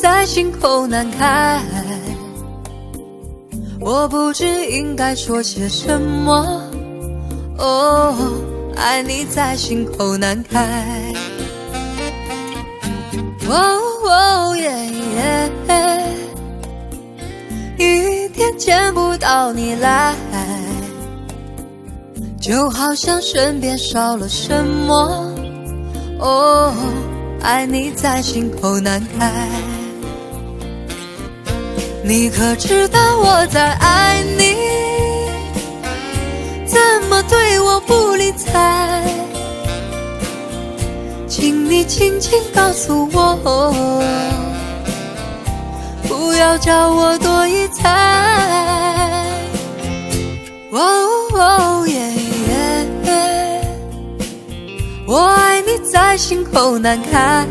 在心口难开，我不知应该说些什么。哦，爱你在心口难开。哦耶耶，一天见不到你来，就好像身边少了什么。哦，爱你在心口难开。你可知道我在爱你？怎么对我不理睬？请你轻轻告诉我，不要叫我多一猜。哦耶耶，我爱你在心口难开，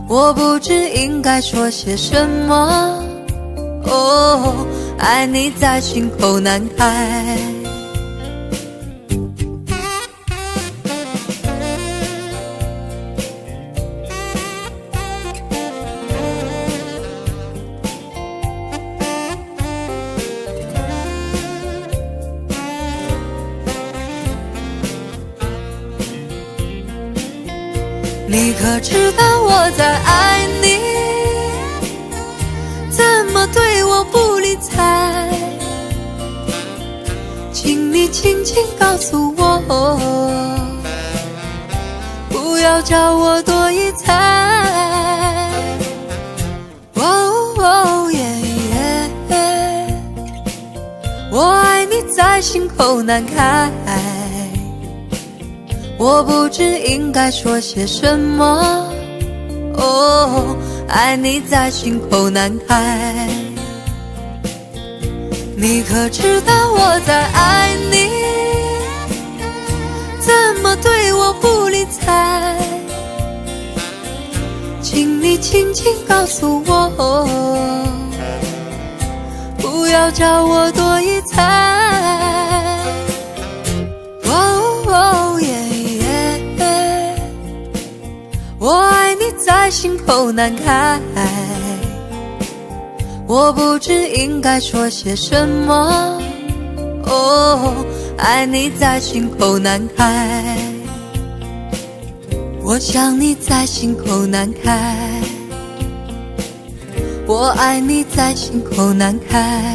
我不知应该说些什么。哦，爱你在心口难开。你可知道我在爱你？怎么对我不理睬？请你轻轻告诉我，不要叫我多一猜。哦耶耶，我爱你在心口难开，我不知应该说些什么。哦，爱你在心口难开。你可知道我在爱你？怎么对我不理睬？请你轻轻告诉我，不要叫我多一猜。哦耶耶，我爱你在心口难开，我不知应该说些什么。哦，爱你在心口难开，我想你在心口难开，我爱你在心口难开。